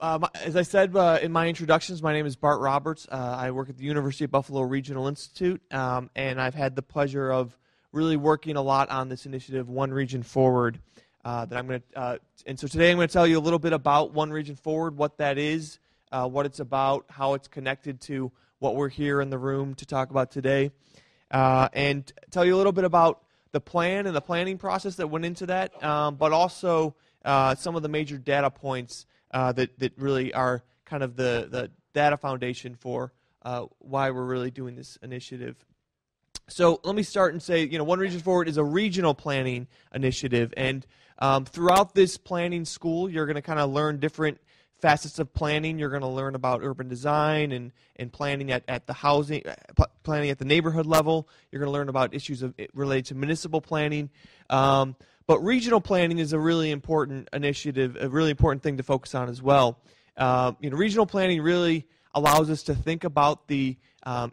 As I said in my introductions, my name is Bart Roberts. I work at the University of Buffalo Regional Institute, and I've had the pleasure of really working a lot on this initiative, One Region Forward. And so today I'm going to tell you a little bit about One Region Forward, what that is, what it's about, how it's connected to what we're here in the room to talk about today, and tell you a little bit about the plan and the planning process that went into that, but also some of the major data points that really are kind of the data foundation for why we're really doing this initiative. So let me start and say, One Region Forward is a regional planning initiative, and throughout this planning school, you're going to kind of learn different facets of planning. You're going to learn about urban design and planning at the housing, planning at the neighborhood level. You're going to learn about issues related to municipal planning. But regional planning is a really important initiative, a really important thing to focus on as well. Regional planning really allows us to think about the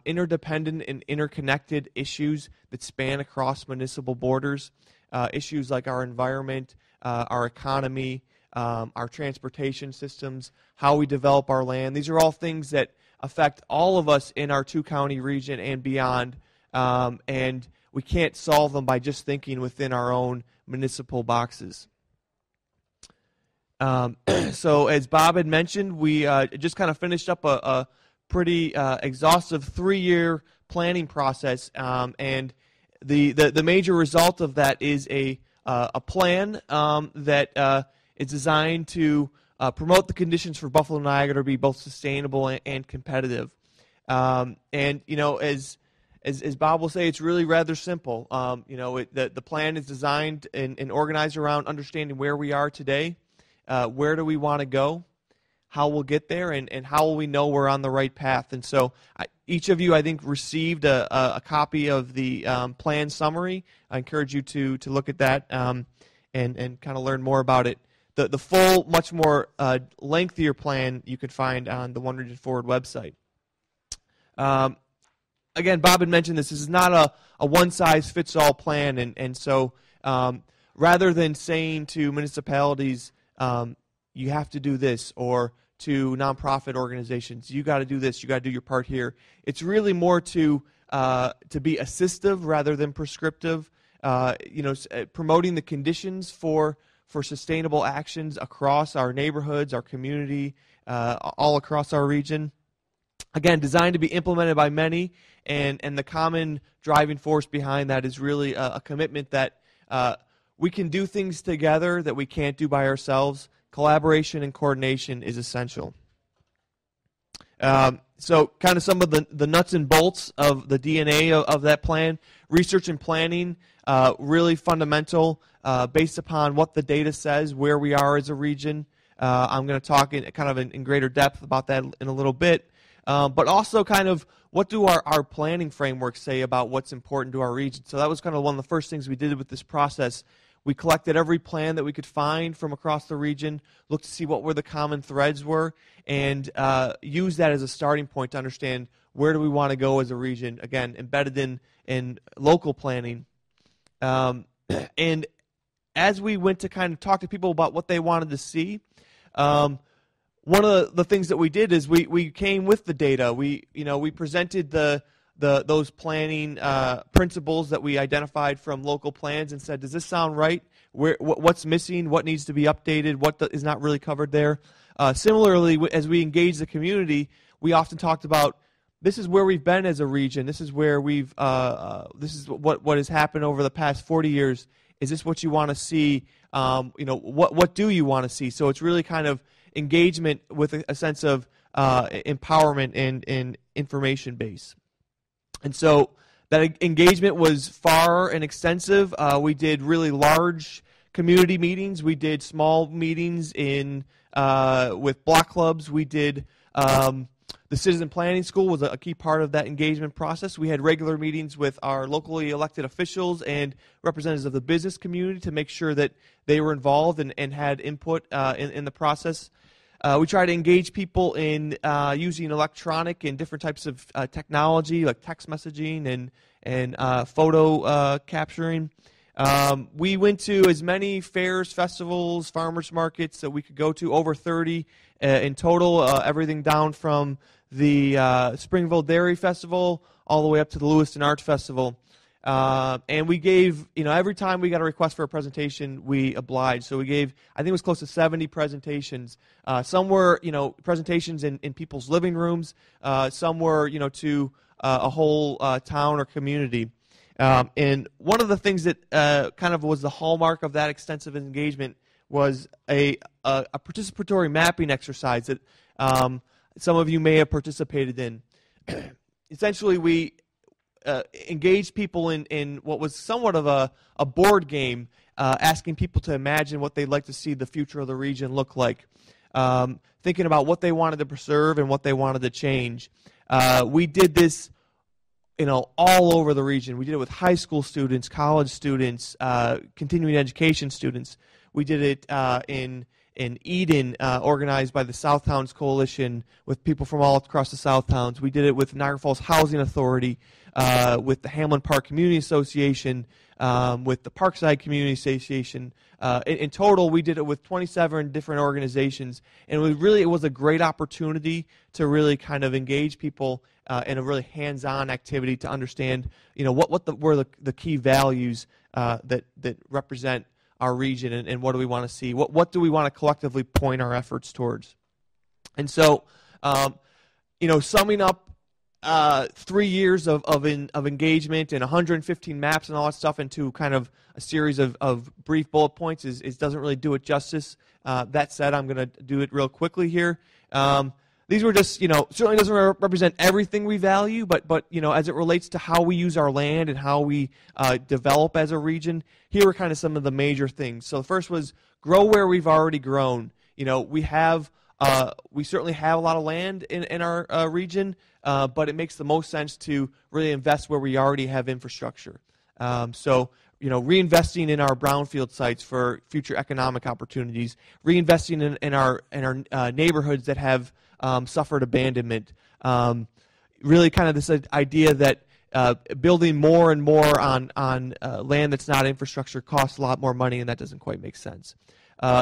interdependent and interconnected issues that span across municipal borders, issues like our environment, our economy, our transportation systems, how we develop our land. These are all things that affect all of us in our two-county region and beyond, and we can't solve them by just thinking within our own municipal boxes. So as Bob had mentioned, we just kind of finished up a pretty exhaustive 3-year planning process, and the major result of that is a plan that is designed to promote the conditions for Buffalo Niagara to be both sustainable and competitive. As Bob will say, it's really rather simple. The plan is designed and organized around understanding where we are today, where do we want to go, how we'll get there, and how will we know we're on the right path. And so each of you, I think, received a copy of the plan summary. I encourage you to look at that and kind of learn more about it. The full, much more lengthier plan you could find on the One Region Forward website. Again, Bob had mentioned this is not a one-size-fits-all plan, and so rather than saying to municipalities, you have to do this, or to nonprofit organizations, you got to do this, you got to do your part here, it's really more to be assistive rather than prescriptive, promoting the conditions for sustainable actions across our neighborhoods, our community, all across our region. Again, designed to be implemented by many, and the common driving force behind that is really a commitment that we can do things together that we can't do by ourselves. Collaboration and coordination is essential. So kind of some of the nuts and bolts of the DNA of that plan. Research and planning, really fundamental, based upon what the data says, where we are as a region. I'm going to talk in greater depth about that in a little bit. But also kind of what do our planning frameworks say about what's important to our region. So that was kind of one of the first things we did with this process. We collected every plan that we could find from across the region, looked to see what were the common threads were, and used that as a starting point to understand where do we want to go as a region, again, embedded in local planning. And as we went to kind of talk to people about what they wanted to see, one of the things that we did is we came with the data. We presented those planning principles that we identified from local plans and said, does this sound right? What's missing? What needs to be updated? What is not really covered there? Similarly, as we engage the community, we often talked about this is where we've been as a region. This is where this is what has happened over the past 40 years. Is this what you want to see? What do you want to see? So it's really kind of engagement with a sense of empowerment and information base. And so that engagement was far and extensive. We did really large community meetings. We did small meetings with block clubs. We did the Citizen Planning School was a key part of that engagement process. We had regular meetings with our locally elected officials and representatives of the business community to make sure that they were involved and had input in the process. We try to engage people in using electronic and different types of technology like text messaging and photo capturing. We went to as many fairs, festivals, farmers markets that we could go to, over 30 in total, everything down from the Springville Dairy Festival all the way up to the Lewiston Art Festival. And we gave, every time we got a request for a presentation, we obliged. So we gave, I think it was close to 70 presentations. Some were, presentations in people's living rooms. Some were, to a whole town or community. And one of the things that kind of was the hallmark of that extensive engagement was a participatory mapping exercise that some of you may have participated in. Essentially, we engaged people in what was somewhat of a board game, asking people to imagine what they'd like to see the future of the region look like, thinking about what they wanted to preserve and what they wanted to change. We did this all over the region. We did it with high school students, college students, continuing education students. We did it in Eden, organized by the South Towns Coalition, with people from all across the South Towns. We did it with Niagara Falls Housing Authority, with the Hamlin Park Community Association, with the Parkside Community Association. In total, we did it with 27 different organizations, and it was a great opportunity to really kind of engage people in a really hands-on activity to understand, what were the key values that represent our region, and what do we want to see? What do we want to collectively point our efforts towards? And so, summing up 3 years of engagement and 115 maps and all that stuff into kind of a series of brief bullet points doesn't really do it justice. That said, I'm going to do it real quickly here. These were just, certainly doesn't represent everything we value, but as it relates to how we use our land and how we develop as a region, here are kind of some of the major things. So the first was grow where we've already grown. We certainly have a lot of land in our region, but it makes the most sense to really invest where we already have infrastructure. Reinvesting in our brownfield sites for future economic opportunities, reinvesting in our neighborhoods that have suffered abandonment. Really kind of this idea that building more and more on land that's not infrastructure costs a lot more money, and that doesn't quite make sense.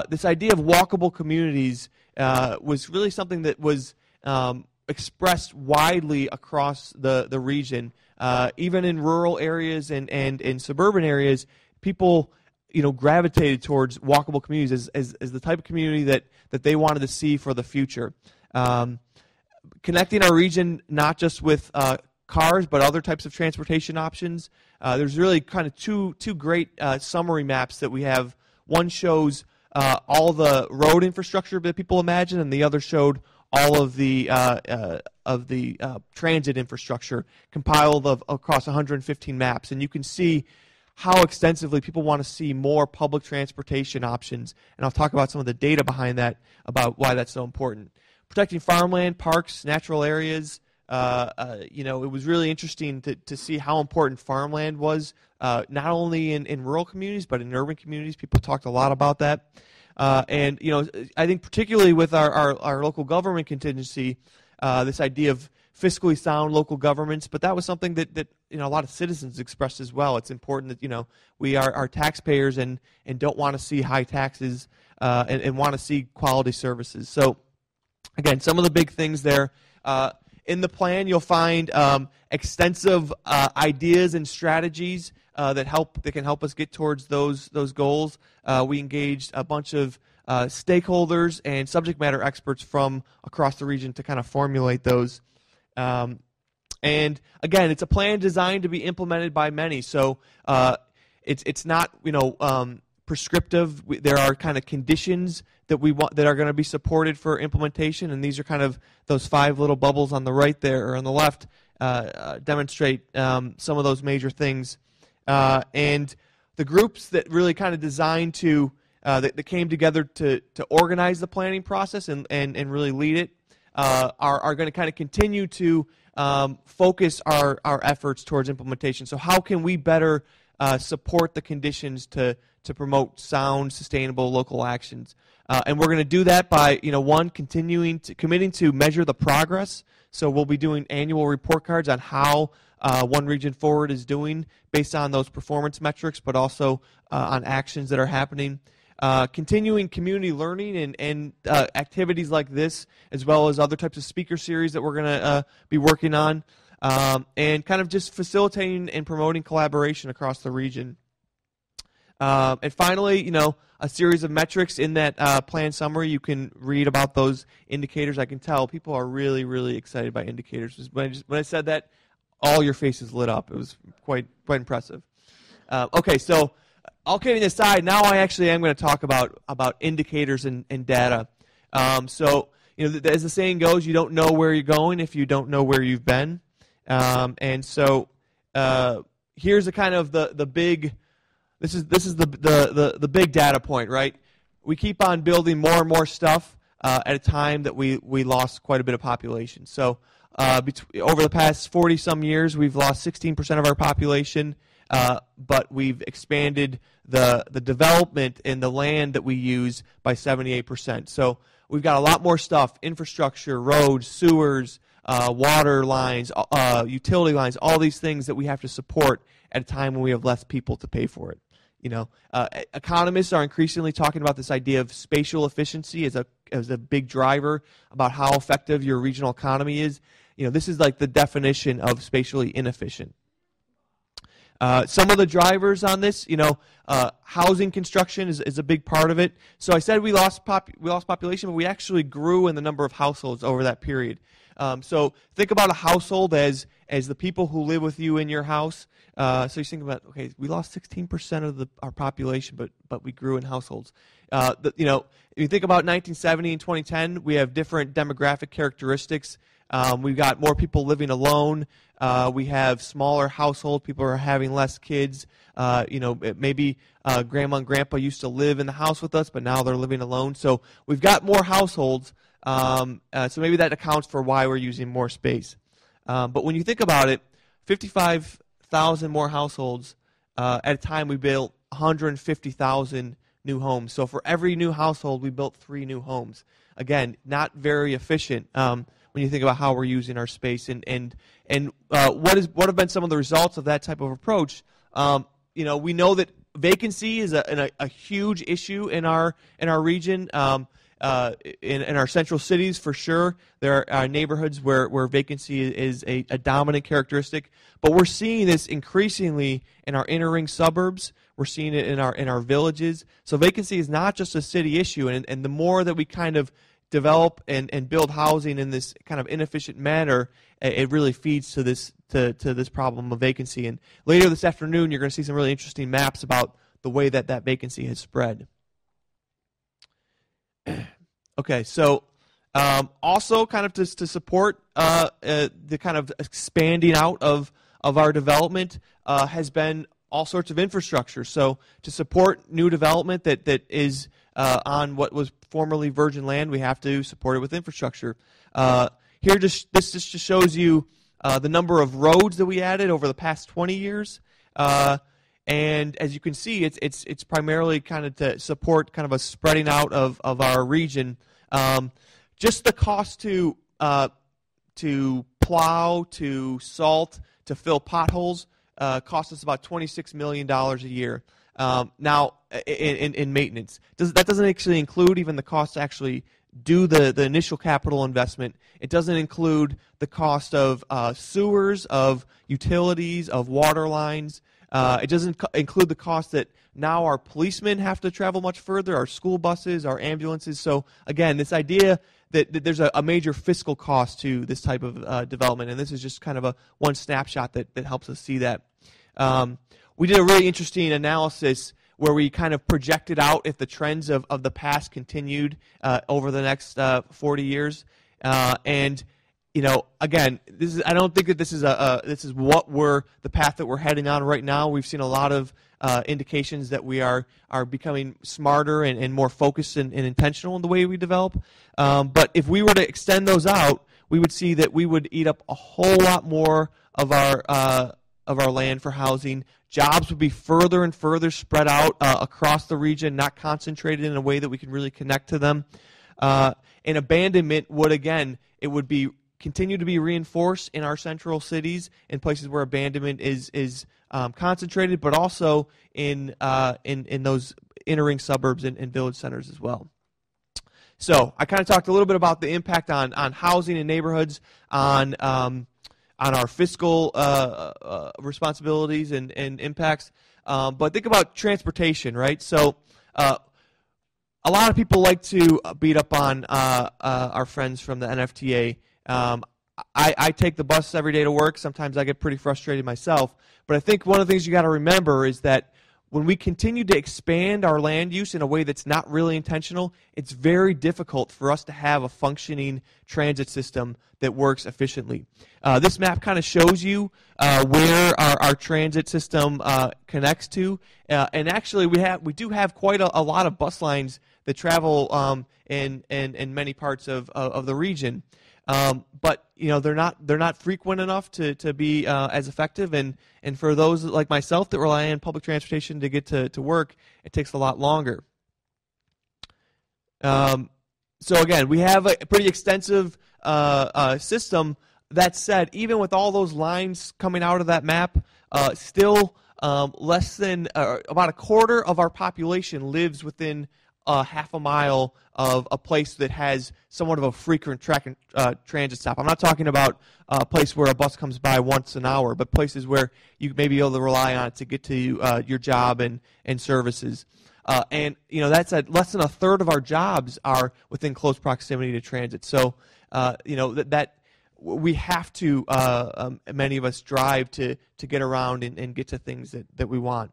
This idea of walkable communities was really something that was expressed widely across the region. Even in rural areas and in suburban areas, people gravitated towards walkable communities as the type of community that they wanted to see for the future. Connecting our region not just with cars, but other types of transportation options. There's really kind of two great summary maps that we have. One shows all the road infrastructure that people imagine, and the other showed all of the transit infrastructure compiled across 115 maps. And you can see how extensively people want to see more public transportation options. And I'll talk about some of the data behind that, about why that's so important. Protecting farmland, parks, natural areas. It was really interesting to see how important farmland was, not only in rural communities, but in urban communities. People talked a lot about that. I think particularly with our local government contingency, this idea of fiscally sound local governments, but that was something that a lot of citizens expressed as well. It's important that we are taxpayers and don't want to see high taxes and want to see quality services. So again, some of the big things there. In the plan, you'll find extensive ideas and strategies that can help us get towards those goals. We engaged a bunch of stakeholders and subject matter experts from across the region to kind of formulate those. And again, it's a plan designed to be implemented by many. So it's not prescriptive. There are kind of conditions that we want that are going to be supported for implementation, and these are kind of those 5 little bubbles on the right there or on the left demonstrate some of those major things. And the groups that really kind of designed to that came together to organize the planning process and really lead it are going to kind of continue to focus our efforts towards implementation. So how can we better support the conditions to promote sound, sustainable local actions. And we're going to do that by, one, committing to measure the progress. So we'll be doing annual report cards on how One Region Forward is doing based on those performance metrics, but also on actions that are happening. Continuing community learning and activities like this, as well as other types of speaker series that we're going to be working on, and kind of just facilitating and promoting collaboration across the region. And finally, a series of metrics in that plan summary. You can read about those indicators. I can tell people are really, really excited by indicators. When I said that, all your faces lit up. It was quite impressive. Okay, so all kidding aside, now I actually am going to talk about indicators and data. So, as the saying goes, you don't know where you're going if you don't know where you've been. And so here's a kind of the big. This is the big data point, right? We keep on building more and more stuff at a time that we lost quite a bit of population. So over the past 40-some years, we've lost 16% of our population, but we've expanded the development in the land that we use by 78%. So we've got a lot more stuff: infrastructure, roads, sewers, water lines, utility lines, all these things that we have to support at a time when we have less people to pay for it. Economists are increasingly talking about this idea of spatial efficiency as a big driver about how effective your regional economy is. This is like the definition of spatially inefficient. Some of the drivers on this, housing construction is a big part of it. So I said we lost population, but we actually grew in the number of households over that period. So think about a household as the people who live with you in your house. So you think about, okay, we lost 16% of our population, but we grew in households. If you think about 1970 and 2010, we have different demographic characteristics. We've got more people living alone. We have smaller households. People are having less kids. Maybe grandma and grandpa used to live in the house with us, but now they're living alone. So we've got more households. So maybe that accounts for why we're using more space. But when you think about it, 55,000 more households. At a time, we built 150,000 new homes. So for every new household, we built 3 new homes. Again, not very efficient when you think about how we're using our space. And what have been some of the results of that type of approach? We know that vacancy is a huge issue in our region. In our central cities, for sure, there are neighborhoods where vacancy is a dominant characteristic. But we're seeing this increasingly in our inner ring suburbs. We're seeing it in our villages. So vacancy is not just a city issue. And the more that we kind of develop and build housing in this kind of inefficient manner, it really feeds to this problem of vacancy. And later this afternoon, you're going to see some really interesting maps about the way that vacancy has spread. Okay, so also kind of to support the kind of expanding out of our development has been all sorts of infrastructure. So to support new development that is on what was formerly virgin land, we have to support it with infrastructure. Here, this just shows you the number of roads that we added over the past 20 years. And as you can see, it's primarily kind of to support kind of a spreading out of our region. Just the cost to plow, to salt, to fill potholes cost us about $26 million a year. Now, in maintenance, that doesn't actually include even the cost to actually do the initial capital investment. It doesn't include the cost of sewers, of utilities, of water lines. It doesn't include the cost that now our policemen have to travel much further, our school buses, our ambulances. So again, this idea that there's a major fiscal cost to this type of development, and this is just kind of one snapshot that helps us see that. We did a really interesting analysis where we kind of projected out if the trends of the past continued over the next 40 years. And again, I don't think that this is the path that we're heading on right now. We've seen a lot of indications that we are becoming smarter and more focused and intentional in the way we develop. But if we were to extend those out, we would see that we would eat up a whole lot more of our of our land for housing. Jobs would be further and further spread out across the region, not concentrated in a way that we can really connect to them. And abandonment would, again, it would be continue to be reinforced in our central cities, in places where abandonment is concentrated, but also in those inner-ring suburbs and village centers as well. So I kind of talked a little bit about the impact on housing and neighborhoods, on our fiscal responsibilities and impacts. But think about transportation, right? So a lot of people like to beat up on our friends from the NFTA. I take the bus every day to work. Sometimes I get pretty frustrated myself. But I think one of the things you got to remember is that when we continue to expand our land use in a way that's not really intentional, it's very difficult for us to have a functioning transit system that works efficiently. This map kind of shows you where our transit system connects to, and actually we do have quite a lot of bus lines that travel in many parts of the region. But they're not frequent enough to be as effective, and for those like myself that rely on public transportation to get to work, it takes a lot longer. So again, we have a pretty extensive system. That said, even with all those lines coming out of that map, still less than about a quarter of our population lives within half a mile of a place that has somewhat of a frequent transit stop. I'm not talking about a place where a bus comes by once an hour, but places where you may be able to rely on it to get to your job and services. And that's less than a third of our jobs are within close proximity to transit. So that we have to, many of us drive to get around and get to things that we want.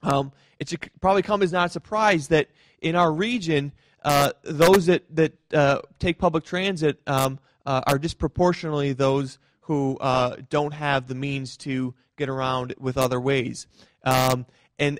It should probably come as not a surprise that in our region, those that take public transit are disproportionately those who don't have the means to get around with other ways. And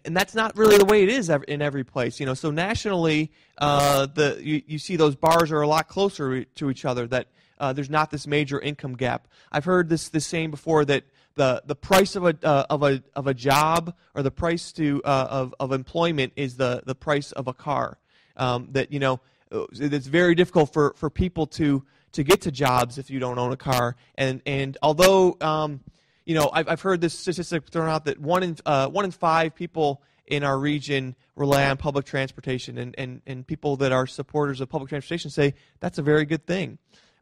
that's not really the way it is in every place. So nationally, you see those bars are a lot closer to each other, that there's not this major income gap. I've heard this saying before, that the price of a job, or the price of employment, is the price of a car. It's very difficult for people to get to jobs if you don't own a car. And although I've heard this statistic thrown out that one in five people in our region rely on public transportation, and people that are supporters of public transportation say that's a very good thing.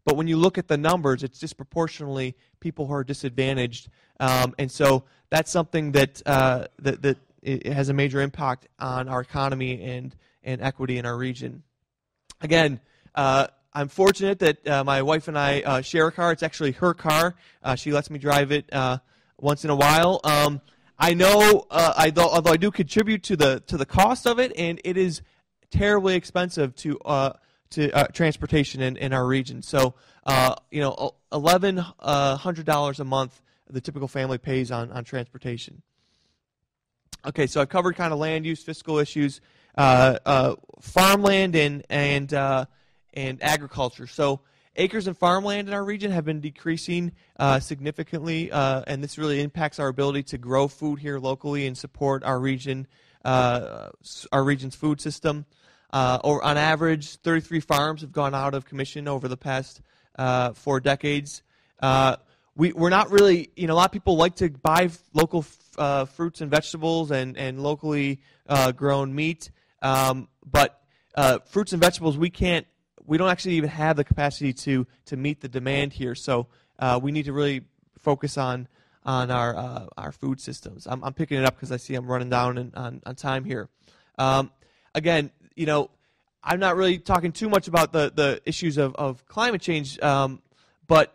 But when you look at the numbers, it's disproportionately people who are disadvantaged, and so that's something that it has a major impact on our economy and equity in our region. Again, I'm fortunate that my wife and I share a car. It's actually her car. She lets me drive it once in a while. I know, although I do contribute to the cost of it, and it is terribly expensive to transportation in our region. So, $1,100 a month the typical family pays on transportation. Okay, so I've covered kind of land use, fiscal issues, farmland, and agriculture. So acres and farmland in our region have been decreasing significantly, and this really impacts our ability to grow food here locally and support our region's food system. On average, 33 farms have gone out of commission over the past 4 decades. We're not really, a lot of people like to buy local fruits and vegetables and locally grown meat, but fruits and vegetables we don't actually even have the capacity to meet the demand here. So we need to really focus on our food systems. I'm picking it up because I see I'm running down on time here. Again, I'm not really talking too much about the issues of climate change, but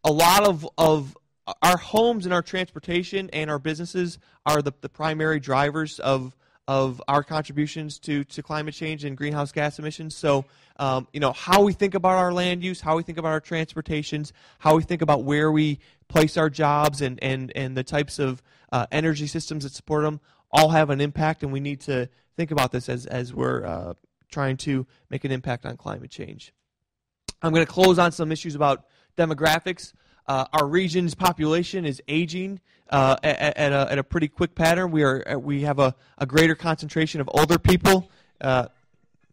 a lot of our homes and our transportation and our businesses are the primary drivers of our contributions to climate change and greenhouse gas emissions. So, how we think about our land use, how we think about our transportations, how we think about where we place our jobs and the types of energy systems that support them all have an impact, and we need to think about this as we're trying to make an impact on climate change. I'm going to close on some issues about demographics. our region's population is aging at a pretty quick pattern. We have a greater concentration of older people.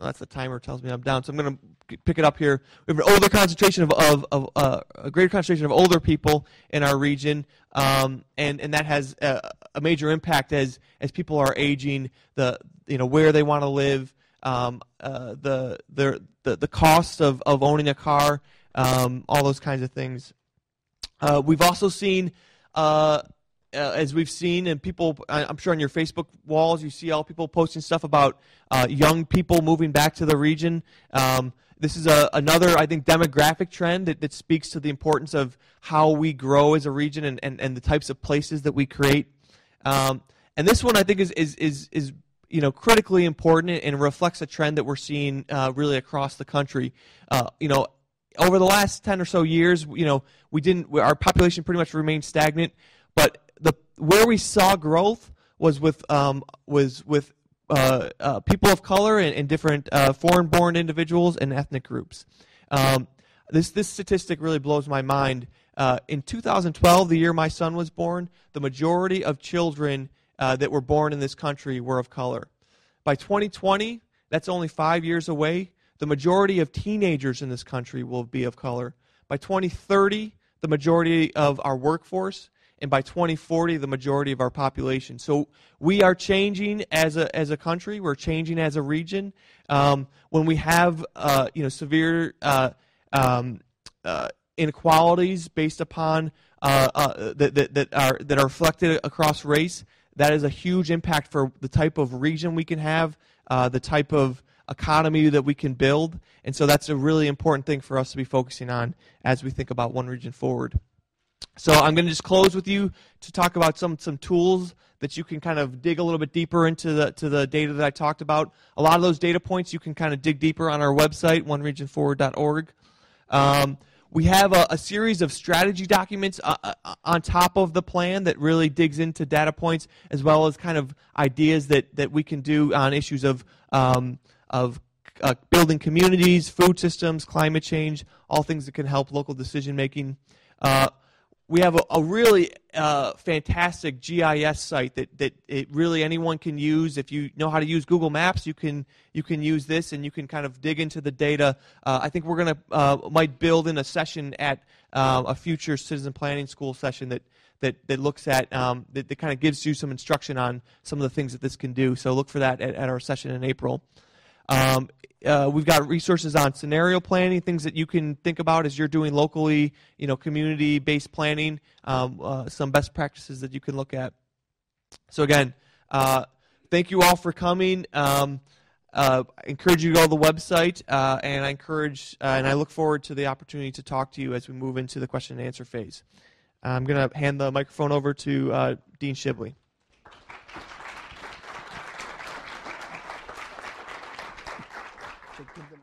That's the timer tells me I'm down, so I'm going to pick it up here. We have an older concentration of a greater concentration of older people in our region, and that has a major impact as people are aging. Where they want to live, the cost of owning a car, all those kinds of things. We've also seen. As we've seen, and people, I'm sure on your Facebook walls, you see all people posting stuff about young people moving back to the region. This is another, I think, demographic trend that speaks to the importance of how we grow as a region and the types of places that we create. And this one, I think, is critically important and reflects a trend that we're seeing really across the country. Over the last 10 or so years, our population pretty much remained stagnant, but where we saw growth was with people of color and different foreign-born individuals and ethnic groups. This statistic really blows my mind. In 2012, the year my son was born, the majority of children that were born in this country were of color. By 2020, that's only 5 years away, the majority of teenagers in this country will be of color. By 2030, the majority of our workforce, and by 2040, the majority of our population. So we are changing as a country. We're changing as a region. When we have severe inequalities based upon that are reflected across race, that is a huge impact for the type of region we can have, the type of economy that we can build. And so that's a really important thing for us to be focusing on as we think about One Region Forward. So I'm going to just close with you to talk about some tools that you can kind of dig a little bit deeper into the data that I talked about. A lot of those data points you can kind of dig deeper on our website, oneregionforward.org. We have a series of strategy documents on top of the plan that really digs into data points as well as kind of ideas that we can do on issues of building communities, food systems, climate change, all things that can help local decision making. We have a really fantastic GIS site that really anyone can use. If you know how to use Google Maps, you can use this and you can kind of dig into the data. I think we're going to might build in a session at a future citizen planning school session that looks at that kind of gives you some instruction on some of the things that this can do. So look for that at our session in April. We've got resources on scenario planning, things that you can think about as you're doing locally, community-based planning, some best practices that you can look at. So again, thank you all for coming. I encourage you to go to the website, and I look forward to the opportunity to talk to you as we move into the question and answer phase. I'm going to hand the microphone over to Dean Shibley. Give them